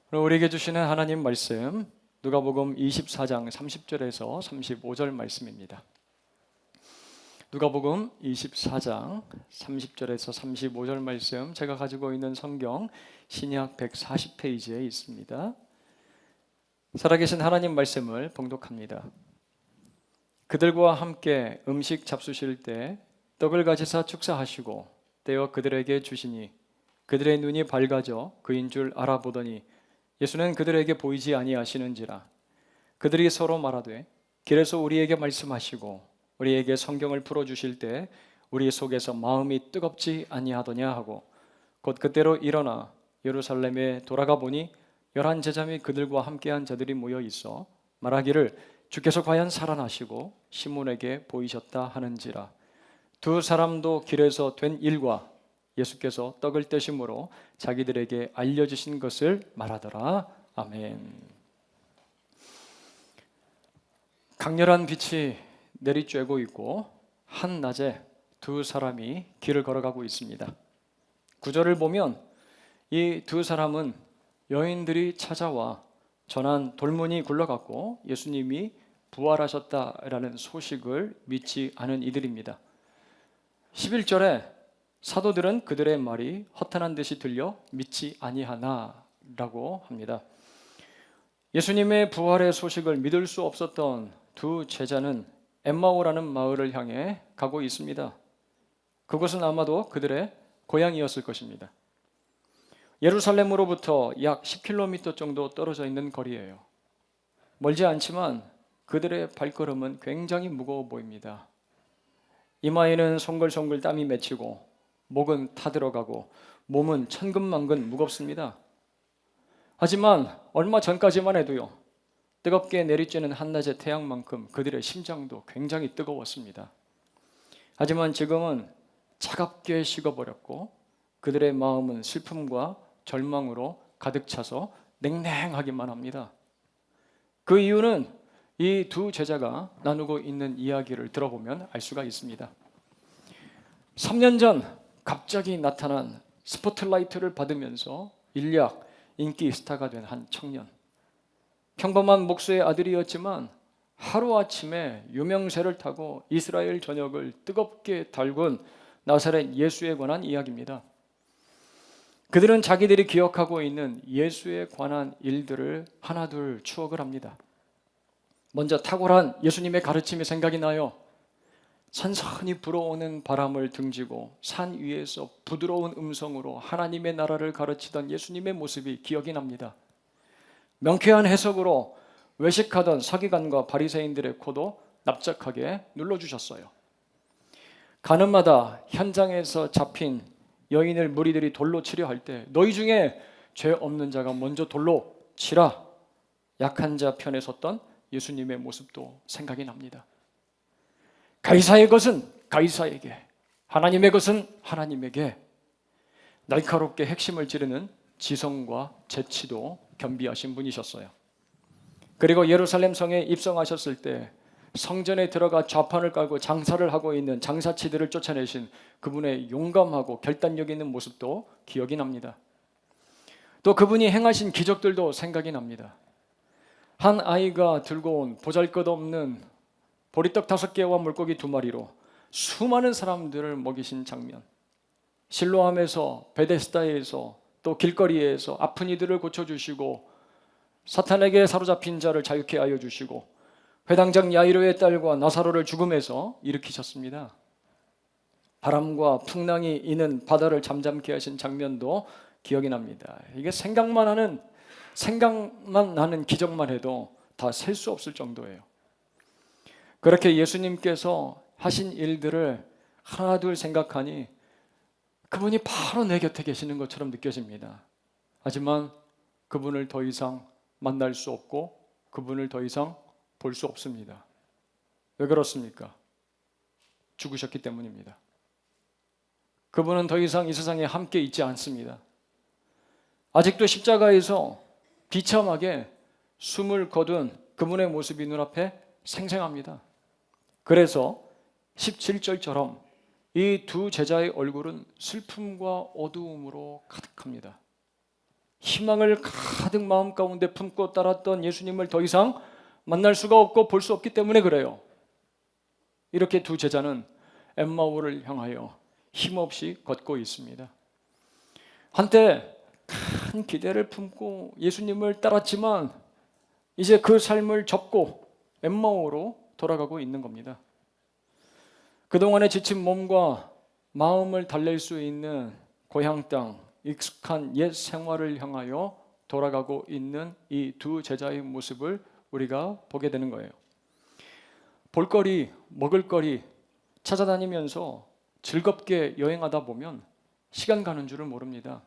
오늘 우리에게 주시는 하나님 말씀 누가복음 24장 30절에서 35절 말씀입니다. 누가복음 24장 30절에서 35절 말씀, 제가 가지고 있는 성경 신약 140페이지에 있습니다. 살아계신 하나님 말씀을 봉독합니다. 그들과 함께 음식 잡수실 때 떡을 가지사 축사하시고 떼어 그들에게 주시니 그들의 눈이 밝아져 그인 줄 알아보더니 예수는 그들에게 보이지 아니하시는지라. 그들이 서로 말하되 길에서 우리에게 말씀하시고 우리에게 성경을 풀어주실 때 우리 속에서 마음이 뜨겁지 아니하더냐 하고, 곧 그때로 일어나 예루살렘에 돌아가 보니 11 제자 및 그들과 함께한 자들이 모여 있어 말하기를 주께서 과연 살아나시고 시몬에게 보이셨다 하는지라. 두 사람도 길에서 된 일과 예수께서 떡을 떼심으로 자기들에게 알려주신 것을 말하더라. 아멘. 강렬한 빛이 내리쬐고 있고 한낮에 두 사람이 길을 걸어가고 있습니다. 구절을 보면 이 두 사람은 여인들이 찾아와 전한 돌문이 굴러갔고 예수님이 부활하셨다라는 소식을 믿지 않은 이들입니다. 11절에 사도들은 그들의 말이 허탄한 듯이 들려 믿지 아니하나라고 합니다. 예수님의 부활의 소식을 믿을 수 없었던 두 제자는 엠마오라는 마을을 향해 가고 있습니다. 그곳은 아마도 그들의 고향이었을 것입니다. 예루살렘으로부터 약 10km 정도 떨어져 있는 거리예요. 멀지 않지만 그들의 발걸음은 굉장히 무거워 보입니다. 이마에는 송글송글 땀이 맺히고 목은 타들어가고 몸은 천근만근 무겁습니다. 하지만 얼마 전까지만 해도요, 뜨겁게 내리쬐는 한낮의 태양만큼 그들의 심장도 굉장히 뜨거웠습니다. 하지만 지금은 차갑게 식어버렸고 그들의 마음은 슬픔과 절망으로 가득 차서 냉랭하기만 합니다. 그 이유는 이 두 제자가 나누고 있는 이야기를 들어보면 알 수가 있습니다. 3년 전 갑자기 나타난 스포트라이트를 받으면서 일약 인기 스타가 된 한 청년. 평범한 목수의 아들이었지만 하루아침에 유명세를 타고 이스라엘 전역을 뜨겁게 달군 나사렛 예수에 관한 이야기입니다. 그들은 자기들이 기억하고 있는 예수에 관한 일들을 하나둘 추억을 합니다. 먼저 탁월한 예수님의 가르침이 생각이 나요. 선선히 불어오는 바람을 등지고 산 위에서 부드러운 음성으로 하나님의 나라를 가르치던 예수님의 모습이 기억이 납니다. 명쾌한 해석으로 외식하던 서기관과 바리새인들의 코도 납작하게 눌러주셨어요. 가늠마다 현장에서 잡힌 여인을 무리들이 돌로 치려 할 때 너희 중에 죄 없는 자가 먼저 돌로 치라, 약한 자 편에 섰던 예수님의 모습도 생각이 납니다. 가이사의 것은 가이사에게, 하나님의 것은 하나님에게, 날카롭게 핵심을 찌르는 지성과 재치도 겸비하신 분이셨어요. 그리고 예루살렘 성에 입성하셨을 때 성전에 들어가 좌판을 깔고 장사를 하고 있는 장사치들을 쫓아내신 그분의 용감하고 결단력 있는 모습도 기억이 납니다. 또 그분이 행하신 기적들도 생각이 납니다. 한 아이가 들고 온 보잘것없는 보리떡 5개와 물고기 2마리로 수많은 사람들을 먹이신 장면, 실로암에서, 베데스다에서, 또 길거리에서 아픈 이들을 고쳐주시고 사탄에게 사로잡힌 자를 자유케 하여 주시고 회당장 야이로의 딸과 나사로를 죽음에서 일으키셨습니다. 바람과 풍랑이 이는 바다를 잠잠케 하신 장면도 기억이 납니다. 이게 생각만 나는 기적만 해도 다 셀 수 없을 정도예요. 그렇게 예수님께서 하신 일들을 하나둘 생각하니 그분이 바로 내 곁에 계시는 것처럼 느껴집니다. 하지만 그분을 더 이상 만날 수 없고 그분을 더 이상 볼 수 없습니다. 왜 그렇습니까? 죽으셨기 때문입니다. 그분은 더 이상 이 세상에 함께 있지 않습니다. 아직도 십자가에서 비참하게 숨을 거둔 그분의 모습이 눈앞에 생생합니다. 그래서 17절처럼 이 두 제자의 얼굴은 슬픔과 어두움으로 가득합니다. 희망을 가득 마음 가운데 품고 따랐던 예수님을 더 이상 만날 수가 없고 볼 수 없기 때문에 그래요. 이렇게 두 제자는 엠마오를 향하여 힘없이 걷고 있습니다. 한때 큰 기대를 품고 예수님을 따랐지만 이제 그 삶을 접고 엠마오로 돌아가고 있는 겁니다. 그동안의 지친 몸과 마음을 달랠 수 있는 고향 땅, 익숙한 옛 생활을 향하여 돌아가고 있는 이 두 제자의 모습을 우리가 보게 되는 거예요. 볼거리, 먹을거리 찾아다니면서 즐겁게 여행하다 보면 시간 가는 줄을 모릅니다.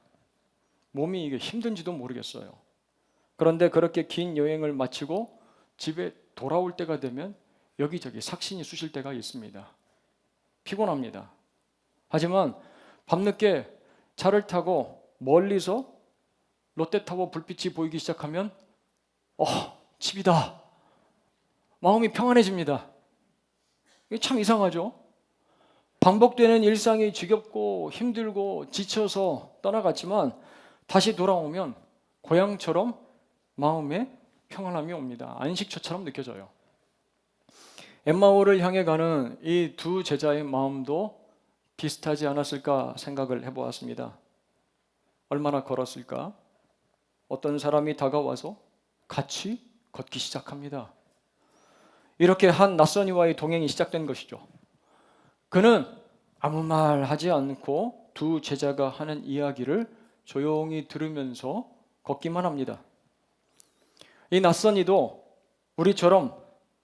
몸이 이게 힘든지도 모르겠어요. 그런데 그렇게 긴 여행을 마치고 집에 돌아올 때가 되면 여기저기 삭신이 쑤실 때가 있습니다. 피곤합니다. 하지만 밤늦게 차를 타고 멀리서 롯데타워 불빛이 보이기 시작하면 집이다. 마음이 평안해집니다. 이게 참 이상하죠? 반복되는 일상이 지겹고 힘들고 지쳐서 떠나갔지만 다시 돌아오면 고향처럼 마음에 평안함이 옵니다. 안식처처럼 느껴져요. 엠마오를 향해 가는 이 두 제자의 마음도 비슷하지 않았을까 생각을 해보았습니다. 얼마나 걸었을까? 어떤 사람이 다가와서 같이 걷기 시작합니다. 이렇게 한 낯선이와의 동행이 시작된 것이죠. 그는 아무 말 하지 않고 두 제자가 하는 이야기를 조용히 들으면서 걷기만 합니다. 이 낯선이도 우리처럼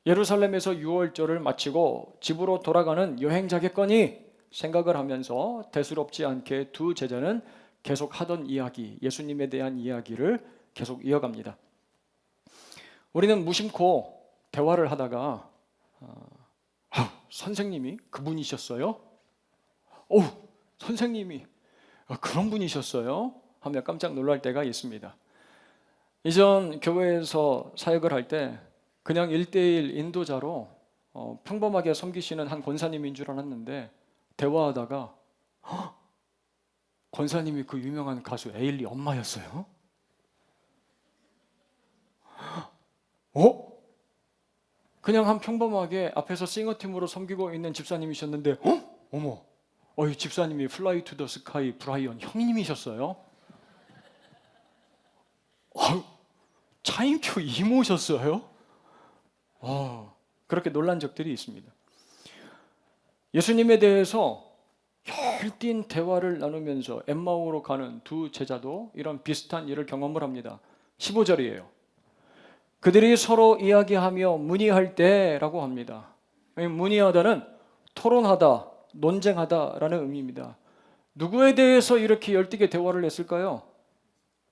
예루살렘에서 유월절을 마치고 집으로 돌아가는 여행자겠거니 생각을 하면서 대수롭지 않게 두 제자는 계속 하던 이야기, 예수님에 대한 이야기를 계속 이어갑니다. 우리는 무심코 대화를 하다가 선생님이 그분이셨어요? 선생님이 그런 분이셨어요? 하며 깜짝 놀랄 때가 있습니다. 이전 교회에서 사역을 할 때 그냥 1:1 인도자로 평범하게 섬기시는 한 권사님인 줄 알았는데 대화하다가 권사님이 그 유명한 가수 에일리 엄마였어요? 그냥 한 평범하게 앞에서 싱어팀으로 섬기고 있는 집사님이셨는데 어머, 이 집사님이 플라이 투 더 스카이 브라이언 형님이셨어요? 차인표 이모셨어요? 그렇게 놀란 적들이 있습니다. 예수님에 대해서 열띤 대화를 나누면서 엠마오로 가는 두 제자도 이런 비슷한 일을 경험을 합니다. 15절이에요. 그들이 서로 이야기하며 문의할 때라고 합니다. 문의하다는 토론하다, 논쟁하다라는 의미입니다. 누구에 대해서 이렇게 열띠게 대화를 했을까요?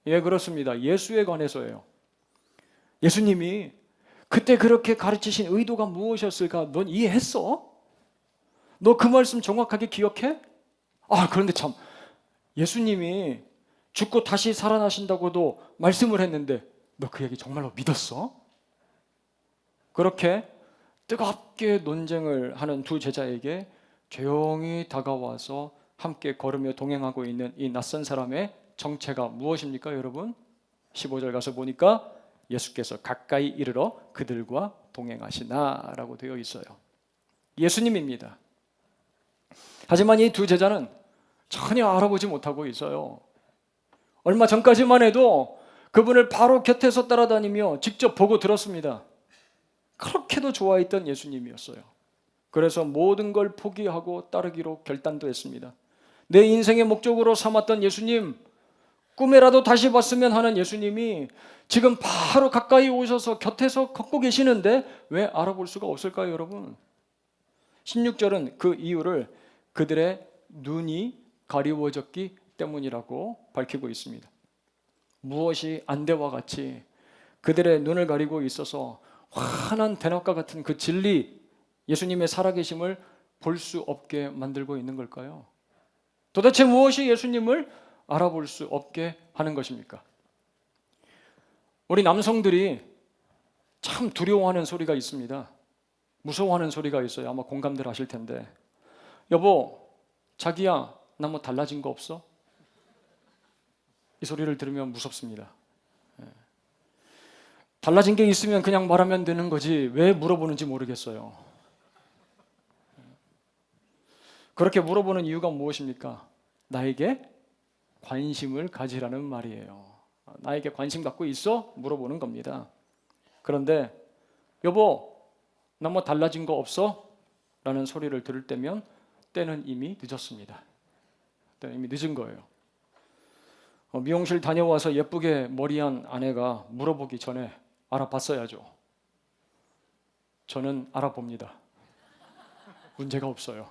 예, 그렇습니다. 예수에 관해서예요. 예수님이 그때 그렇게 가르치신 의도가 무엇이었을까? 넌 이해했어? 너 그 말씀 정확하게 기억해? 그런데 참 예수님이 죽고 다시 살아나신다고도 말씀을 했는데 너 그 얘기 정말로 믿었어? 그렇게 뜨겁게 논쟁을 하는 두 제자에게 조용히 다가와서 함께 걸으며 동행하고 있는 이 낯선 사람의 정체가 무엇입니까, 여러분? 15절 가서 보니까 예수께서 가까이 이르러 그들과 동행하시나라고 되어 있어요. 예수님입니다. 하지만 이 두 제자는 전혀 알아보지 못하고 있어요. 얼마 전까지만 해도 그분을 바로 곁에서 따라다니며 직접 보고 들었습니다. 그렇게도 좋아했던 예수님이었어요. 그래서 모든 걸 포기하고 따르기로 결단도 했습니다. 내 인생의 목적으로 삼았던 예수님, 꿈에라도 다시 봤으면 하는 예수님이 지금 바로 가까이 오셔서 곁에서 걷고 계시는데 왜 알아볼 수가 없을까요, 여러분? 16절은 그 이유를 그들의 눈이 가리워졌기 때문이라고 밝히고 있습니다. 무엇이 안대와 같이 그들의 눈을 가리고 있어서 환한 대낮과 같은 그 진리, 예수님의 살아계심을 볼 수 없게 만들고 있는 걸까요? 도대체 무엇이 예수님을 알아볼 수 없게 하는 것입니까? 우리 남성들이 참 두려워하는 소리가 있습니다. 무서워하는 소리가 있어요. 아마 공감들 하실 텐데, 여보, 자기야, 나 뭐 달라진 거 없어? 이 소리를 들으면 무섭습니다. 달라진 게 있으면 그냥 말하면 되는 거지 왜 물어보는지 모르겠어요. 그렇게 물어보는 이유가 무엇입니까? 나에게 관심을 가지라는 말이에요. 나에게 관심 갖고 있어? 물어보는 겁니다. 그런데 여보, 나 뭐 달라진 거 없어? 라는 소리를 들을 때면 때는 이미 늦었습니다. 때는 이미 늦은 거예요. 미용실 다녀와서 예쁘게 머리한 아내가 물어보기 전에 알아봤어야죠. 저는 알아봅니다. 문제가 없어요.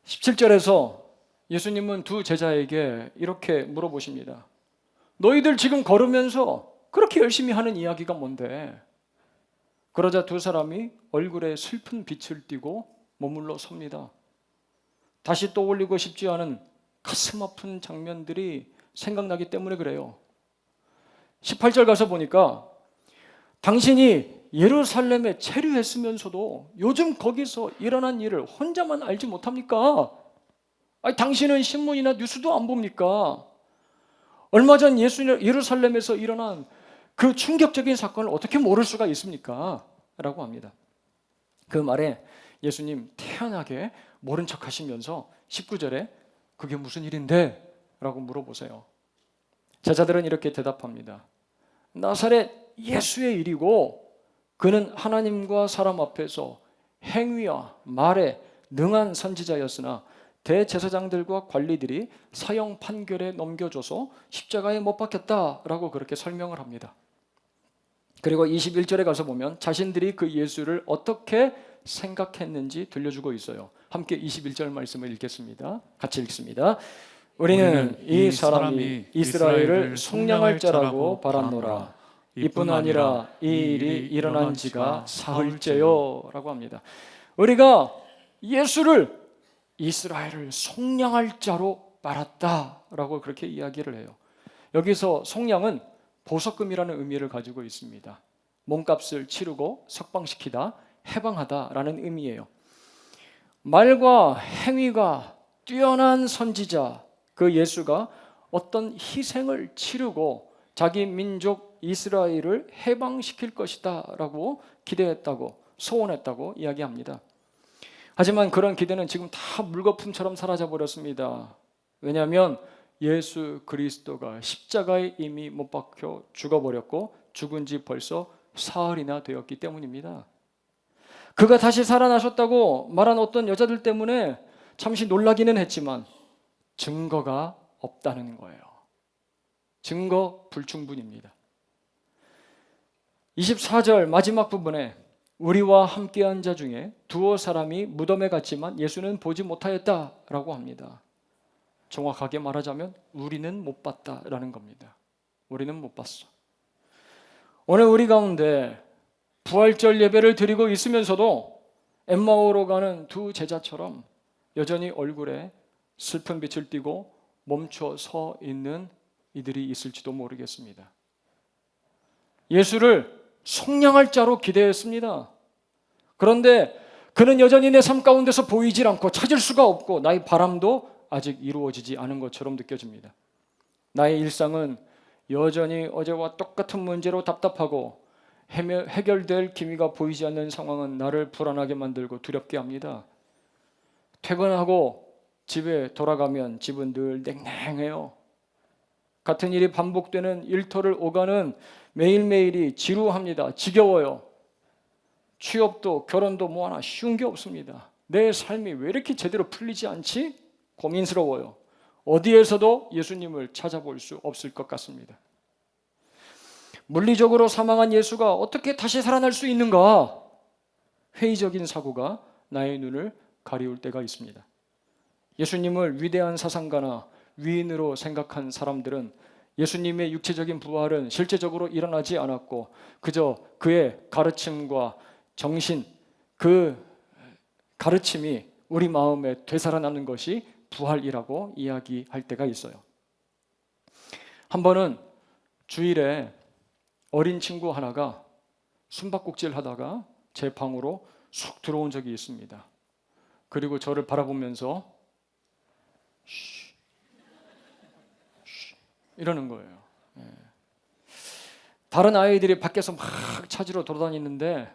17절에서 예수님은 두 제자에게 이렇게 물어보십니다. 너희들 지금 걸으면서 그렇게 열심히 하는 이야기가 뭔데? 그러자 두 사람이 얼굴에 슬픈 빛을 띠고 머물러 섭니다. 다시 떠올리고 싶지 않은 가슴 아픈 장면들이 생각나기 때문에 그래요. 18절 가서 보니까 당신이 예루살렘에 체류했으면서도 요즘 거기서 일어난 일을 혼자만 알지 못합니까? 아니, 당신은 신문이나 뉴스도 안 봅니까? 얼마 전 예루살렘에서 일어난 그 충격적인 사건을 어떻게 모를 수가 있습니까? 라고 합니다. 그 말에 예수님 태연하게 모른 척 하시면서 19절에 그게 무슨 일인데? 라고 물어보세요. 제자들은 이렇게 대답합니다. 나사렛 예수의 일이고 그는 하나님과 사람 앞에서 행위와 말에 능한 선지자였으나 대제사장들과 관리들이 사형 판결에 넘겨줘서 십자가에 못 박혔다라고 그렇게 설명을 합니다. 그리고 21절에 가서 보면 자신들이 그 예수를 어떻게 생각했는지 들려주고 있어요. 함께 21절 말씀을 읽겠습니다. 같이 읽습니다. 우리는 이 사람이 이스라엘을 속량할 자라고 바랐노라. 이뿐 아니라 이 일이 일어난 지가 사흘째요 라고 합니다. 우리가 예수를 이스라엘을 속량할 자로 말았다라고 그렇게 이야기를 해요. 여기서 속량은 보석금이라는 의미를 가지고 있습니다. 몸값을 치르고 석방시키다, 해방하다라는 의미예요. 말과 행위가 뛰어난 선지자 그 예수가 어떤 희생을 치르고 자기 민족 이스라엘을 해방시킬 것이다 라고 기대했다고 소원했다고 이야기합니다. 하지만 그런 기대는 지금 다 물거품처럼 사라져 버렸습니다. 왜냐하면 예수 그리스도가 십자가에 이미 못 박혀 죽어버렸고 죽은 지 벌써 사흘이나 되었기 때문입니다. 그가 다시 살아나셨다고 말한 어떤 여자들 때문에 잠시 놀라기는 했지만 증거가 없다는 거예요. 증거 불충분입니다. 24절 마지막 부분에 우리와 함께한 자 중에 두어 사람이 무덤에 갔지만 예수는 보지 못하였다라고 합니다. 정확하게 말하자면 우리는 못 봤다라는 겁니다. 우리는 못 봤어. 오늘 우리 가운데 부활절 예배를 드리고 있으면서도 엠마오로 가는 두 제자처럼 여전히 얼굴에 슬픈 빛을 띠고 멈춰 서 있는 이들이 있을지도 모르겠습니다. 예수를 속량할 자로 기대했습니다. 그런데 그는 여전히 내 삶 가운데서 보이질 않고 찾을 수가 없고 나의 바람도 아직 이루어지지 않은 것처럼 느껴집니다. 나의 일상은 여전히 어제와 똑같은 문제로 답답하고 해결될 기미가 보이지 않는 상황은 나를 불안하게 만들고 두렵게 합니다. 퇴근하고 집에 돌아가면 집은 늘 냉랭해요. 같은 일이 반복되는 일터를 오가는 매일매일이 지루합니다. 지겨워요. 취업도 결혼도 뭐 하나 쉬운 게 없습니다. 내 삶이 왜 이렇게 제대로 풀리지 않지? 고민스러워요. 어디에서도 예수님을 찾아볼 수 없을 것 같습니다. 물리적으로 사망한 예수가 어떻게 다시 살아날 수 있는가? 회의적인 사고가 나의 눈을 가리울 때가 있습니다. 예수님을 위대한 사상가나 위인으로 생각한 사람들은 예수님의 육체적인 부활은 실제적으로 일어나지 않았고 그저 그의 가르침과 정신, 그 가르침이 우리 마음에 되살아나는 것이 부활이라고 이야기할 때가 있어요. 한 번은 주일에 어린 친구 하나가 숨바꼭질 하다가 제 방으로 쑥 들어온 적이 있습니다. 그리고 저를 바라보면서 이러는 거예요. 다른 아이들이 밖에서 막 찾으러 돌아다니는데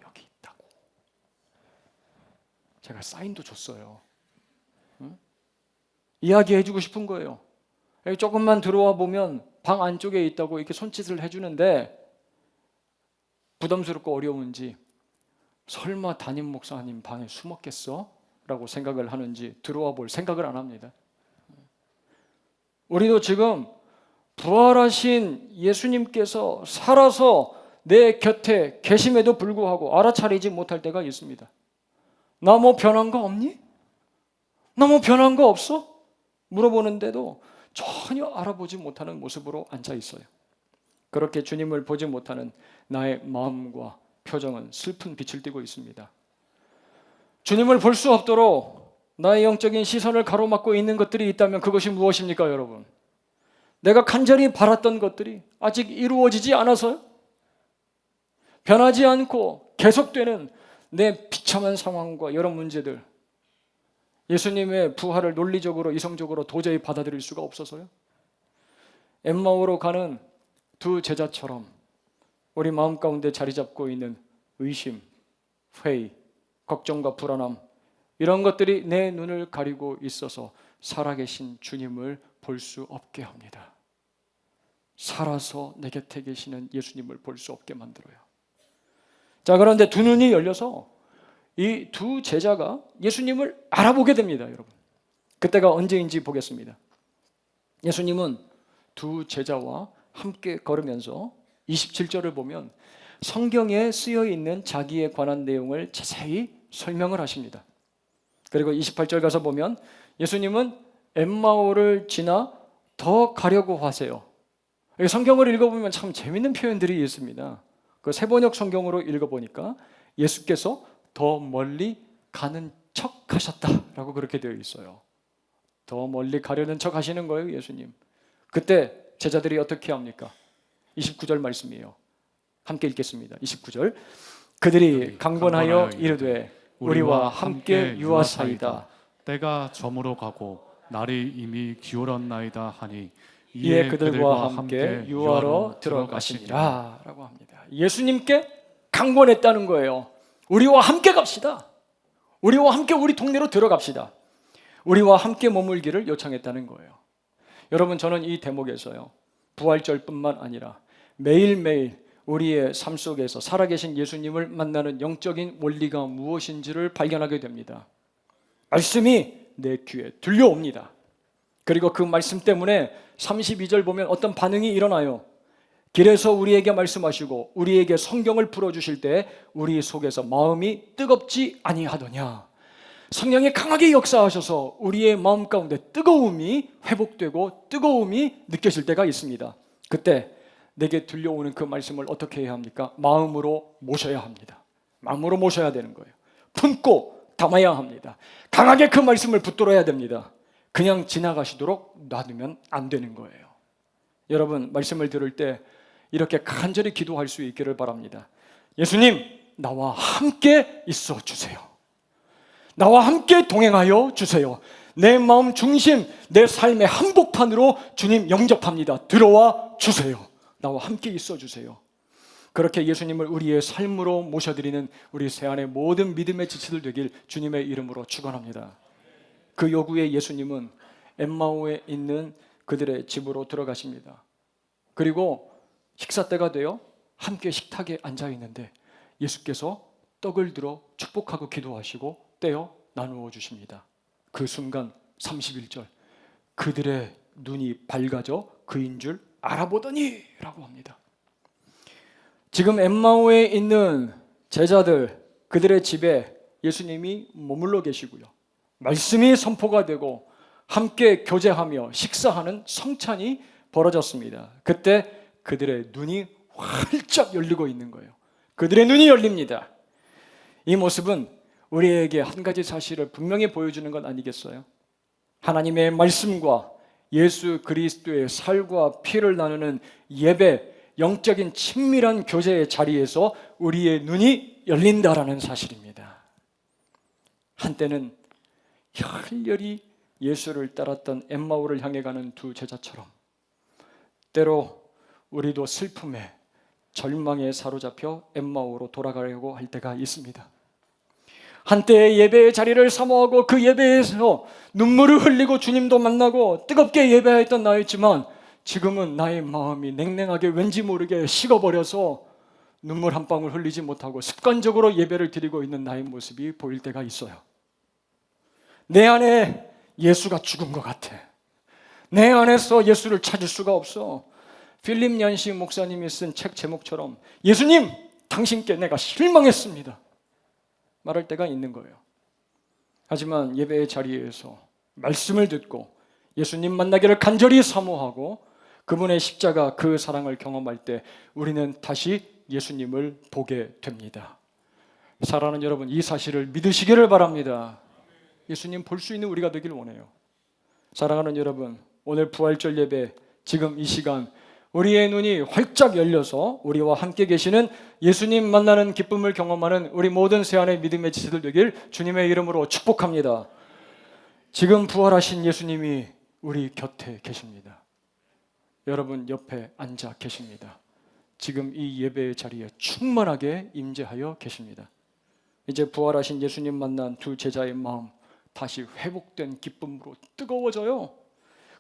여기 있다고. 제가 사인도 줬어요. 이야기해주고 싶은 거예요. 여기 조금만 들어와 보면 방 안쪽에 있다고 이렇게 손짓을 해주는데 부담스럽고 어려운지 설마 담임 목사님 방에 숨었겠어? 라고 생각을 하는지 들어와 볼 생각을 안 합니다. 우리도 지금 부활하신 예수님께서 살아서 내 곁에 계심에도 불구하고 알아차리지 못할 때가 있습니다. 나 뭐 변한 거 없니? 나 뭐 변한 거 없어? 물어보는데도 전혀 알아보지 못하는 모습으로 앉아 있어요. 그렇게 주님을 보지 못하는 나의 마음과 표정은 슬픈 빛을 띠고 있습니다. 주님을 볼 수 없도록 나의 영적인 시선을 가로막고 있는 것들이 있다면 그것이 무엇입니까, 여러분? 내가 간절히 바랐던 것들이 아직 이루어지지 않아서요? 변하지 않고 계속되는 내 비참한 상황과 여러 문제들, 예수님의 부활을 논리적으로 이성적으로 도저히 받아들일 수가 없어서요? 엠마오로 가는 두 제자처럼 우리 마음 가운데 자리 잡고 있는 의심, 회의, 걱정과 불안함, 이런 것들이 내 눈을 가리고 있어서 살아계신 주님을 볼 수 없게 합니다. 살아서 내 곁에 계시는 예수님을 볼 수 없게 만들어요. 자, 그런데 두 눈이 열려서 이 두 제자가 예수님을 알아보게 됩니다, 여러분. 그때가 언제인지 보겠습니다. 예수님은 두 제자와 함께 걸으면서 27절을 보면 성경에 쓰여 있는 자기에 관한 내용을 자세히 설명을 하십니다. 그리고 28절 가서 보면 예수님은 엠마오를 지나 더 가려고 하세요. 성경을 읽어보면 참 재밌는 표현들이 있습니다. 그 세번역 성경으로 읽어보니까 예수께서 더 멀리 가는 척 하셨다라고 그렇게 되어 있어요. 더 멀리 가려는 척 하시는 거예요, 예수님. 그때 제자들이 어떻게 합니까? 29절 말씀이에요. 함께 읽겠습니다. 29절. 그들이 강권하여 이르되 우리와 함께 유하사이다. 때가 저물어 가고 날이 이미 기울었나이다 하니 이에 그들과 함께 유하러 들어가시니라 라고 합니다. 예수님께 강권했다는 거예요. 우리와 함께 갑시다. 우리와 함께 우리 동네로 들어갑시다. 우리와 함께 머물기를 요청했다는 거예요. 여러분, 저는 이 대목에서요, 부활절뿐만 아니라 매일매일 우리의 삶 속에서 살아계신 예수님을 만나는 영적인 원리가 무엇인지를 발견하게 됩니다. 말씀이 내 귀에 들려옵니다. 그리고 그 말씀 때문에 32절 보면 어떤 반응이 일어나요. 길에서 우리에게 말씀하시고 우리에게 성경을 풀어주실 때 우리 속에서 마음이 뜨겁지 아니하더냐. 성령이 강하게 역사하셔서 우리의 마음 가운데 뜨거움이 회복되고 뜨거움이 느껴질 때가 있습니다. 그때 내게 들려오는 그 말씀을 어떻게 해야 합니까? 마음으로 모셔야 합니다. 마음으로 모셔야 되는 거예요. 품고 담아야 합니다. 강하게 그 말씀을 붙들어야 됩니다. 그냥 지나가시도록 놔두면 안 되는 거예요. 여러분, 말씀을 들을 때 이렇게 간절히 기도할 수 있기를 바랍니다. 예수님, 나와 함께 있어 주세요. 나와 함께 동행하여 주세요. 내 마음 중심, 내 삶의 한복판으로 주님 영접합니다. 들어와 주세요. 나와 함께 있어 주세요. 그렇게 예수님을 우리의 삶으로 모셔드리는 우리 세안의 모든 믿음의 지체들 되길 주님의 이름으로 축원합니다. 그 요구에 예수님은 엠마오에 있는 그들의 집으로 들어가십니다. 그리고 식사 때가 되어 함께 식탁에 앉아 있는데 예수께서 떡을 들어 축복하고 기도하시고 떼어 나누어 주십니다. 그 순간 31절, 그들의 눈이 밝아져 그인 줄 알아보더니 라고 합니다. 지금 엠마오에 있는 제자들, 그들의 집에 예수님이 머물러 계시고요, 말씀이 선포가 되고 함께 교제하며 식사하는 성찬이 벌어졌습니다. 그때 그들의 눈이 활짝 열리고 있는 거예요. 그들의 눈이 열립니다. 이 모습은 우리에게 한 가지 사실을 분명히 보여주는 것 아니겠어요? 하나님의 말씀과 예수 그리스도의 살과 피를 나누는 예배, 영적인 친밀한 교제의 자리에서 우리의 눈이 열린다라는 사실입니다. 한때는 열렬히 예수를 따랐던 엠마오를 향해 가는 두 제자처럼 때로 우리도 슬픔에 절망에 사로잡혀 엠마오로 돌아가려고 할 때가 있습니다. 한때 예배의 자리를 사모하고 그 예배에서 눈물을 흘리고 주님도 만나고 뜨겁게 예배했던 나였지만 지금은 나의 마음이 냉랭하게 왠지 모르게 식어버려서 눈물 한 방울 흘리지 못하고 습관적으로 예배를 드리고 있는 나의 모습이 보일 때가 있어요. 내 안에 예수가 죽은 것 같아. 내 안에서 예수를 찾을 수가 없어. 필립 얀시 목사님이 쓴 책 제목처럼 예수님, 당신께 내가 실망했습니다 말할 때가 있는 거예요. 하지만 예배의 자리에서 말씀을 듣고 예수님 만나기를 간절히 사모하고 그분의 십자가 그 사랑을 경험할 때 우리는 다시 예수님을 보게 됩니다. 사랑하는 여러분, 이 사실을 믿으시기를 바랍니다. 예수님 볼 수 있는 우리가 되길 원해요. 사랑하는 여러분, 오늘 부활절 예배 지금 이 시간 우리의 눈이 활짝 열려서 우리와 함께 계시는 예수님 만나는 기쁨을 경험하는 우리 모든 새안의 믿음의 지체들 되길 주님의 이름으로 축복합니다. 지금 부활하신 예수님이 우리 곁에 계십니다. 여러분 옆에 앉아 계십니다. 지금 이 예배의 자리에 충만하게 임재하여 계십니다. 이제 부활하신 예수님 만난 두 제자의 마음 다시 회복된 기쁨으로 뜨거워져요.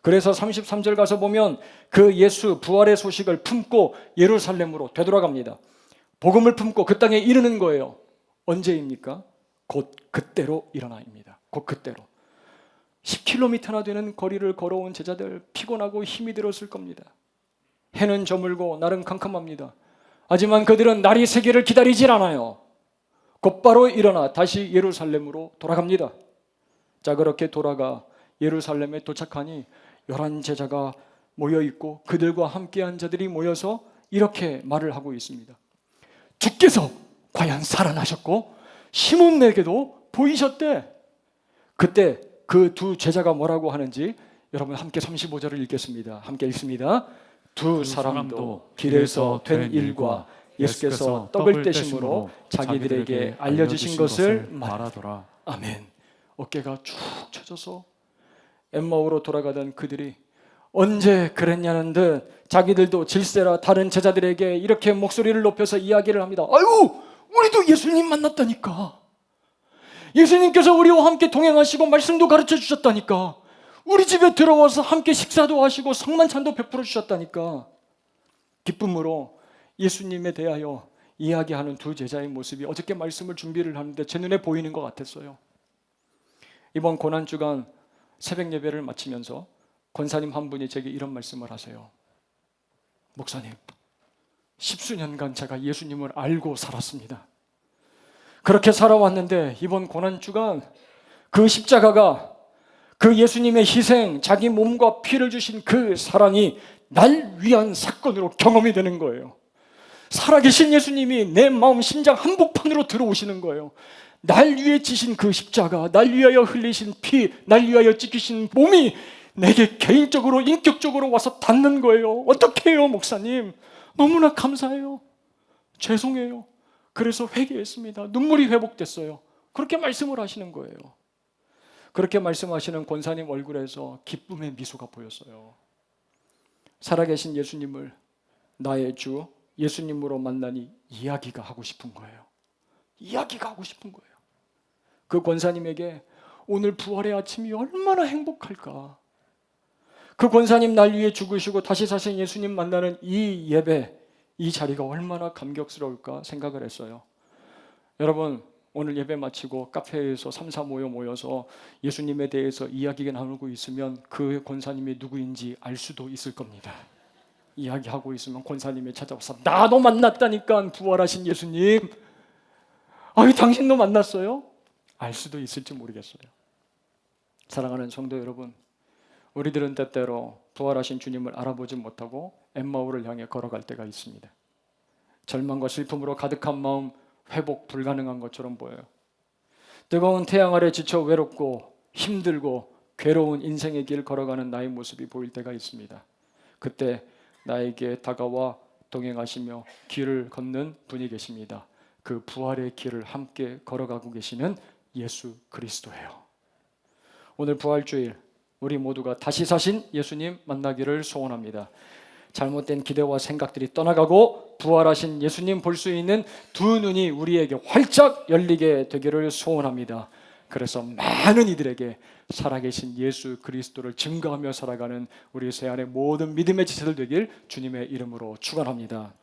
그래서 33절 가서 보면 그 예수 부활의 소식을 품고 예루살렘으로 되돌아갑니다. 복음을 품고 그 땅에 이르는 거예요. 언제입니까? 곧 그때로 일어나입니다. 곧 그때로. 10km나 되는 거리를 걸어온 제자들 피곤하고 힘이 들었을 겁니다. 해는 저물고 날은 캄캄합니다. 하지만 그들은 날이 새기를 기다리질 않아요. 곧바로 일어나 다시 예루살렘으로 돌아갑니다. 자, 그렇게 돌아가 예루살렘에 도착하니 11제자가 모여있고 그들과 함께한 자들이 모여서 이렇게 말을 하고 있습니다. 주께서 과연 살아나셨고 시몬에게도 보이셨대. 그때 그 두 제자가 뭐라고 하는지 여러분 함께 35절을 읽겠습니다. 함께 읽습니다. 두 사람도 길에서 된 일과 예수께서 떡을 떼심으로 자기들에게 알려주신 것을 말하더라. 아멘. 어깨가 축 처져서 엠마오로 돌아가던 그들이 언제 그랬냐는 듯 자기들도 질세라 다른 제자들에게 이렇게 목소리를 높여서 이야기를 합니다. 아유, 우리도 예수님 만났다니까. 예수님께서 우리와 함께 동행하시고 말씀도 가르쳐 주셨다니까. 우리 집에 들어와서 함께 식사도 하시고 성만찬도 베풀어 주셨다니까. 기쁨으로 예수님에 대하여 이야기하는 두 제자의 모습이 어저께 말씀을 준비를 하는데 제 눈에 보이는 것 같았어요. 이번 고난주간 새벽 예배를 마치면서 권사님 한 분이 제게 이런 말씀을 하세요. 목사님, 10수년간 제가 예수님을 알고 살았습니다. 그렇게 살아왔는데 이번 고난주간 그 십자가가 그 예수님의 희생, 자기 몸과 피를 주신 그 사랑이 날 위한 사건으로 경험이 되는 거예요. 살아계신 예수님이 내 마음 심장 한복판으로 들어오시는 거예요. 날 위해 지신 그 십자가, 날 위하여 흘리신 피, 날 위하여 찢기신 몸이 내게 개인적으로 인격적으로 와서 닿는 거예요. 어떻게 해요, 목사님? 너무나 감사해요. 죄송해요. 그래서 회개했습니다. 눈물이 회복됐어요. 그렇게 말씀을 하시는 거예요. 그렇게 말씀하시는 권사님 얼굴에서 기쁨의 미소가 보였어요. 살아계신 예수님을 나의 주 예수님으로 만나니 이야기가 하고 싶은 거예요. 이야기가 하고 싶은 거예요. 그 권사님에게 오늘 부활의 아침이 얼마나 행복할까. 그 권사님 날 위해 죽으시고 다시 사신 예수님 만나는 이 예배, 이 자리가 얼마나 감격스러울까 생각을 했어요. 여러분, 오늘 예배 마치고 카페에서 3, 4 모여서 예수님에 대해서 이야기가 나누고 있으면 그 권사님이 누구인지 알 수도 있을 겁니다. 이야기하고 있으면 권사님이 찾아와서 나도 만났다니까 부활하신 예수님. 아유, 당신도 만났어요? 알 수도 있을지 모르겠어요. 사랑하는 성도 여러분, 우리들은 때때로 부활하신 주님을 알아보지 못하고 엠마오를 향해 걸어갈 때가 있습니다. 절망과 슬픔으로 가득한 마음, 회복 불가능한 것처럼 보여요. 뜨거운 태양 아래 지쳐 외롭고 힘들고 괴로운 인생의 길 걸어가는 나의 모습이 보일 때가 있습니다. 그때 나에게 다가와 동행하시며 길을 걷는 분이 계십니다. 그 부활의 길을 함께 걸어가고 계시는 예수 그리스도예요. 오늘 부활주일 우리 모두가 다시 사신 예수님 만나기를 소원합니다. 잘못된 기대와 생각들이 떠나가고 부활하신 예수님 볼 수 있는 두 눈이 우리에게 활짝 열리게 되기를 소원합니다. 그래서 많은 이들에게 살아계신 예수 그리스도를 증거하며 살아가는 우리 새 안의 모든 믿음의 지체들 되길 주님의 이름으로 축원합니다.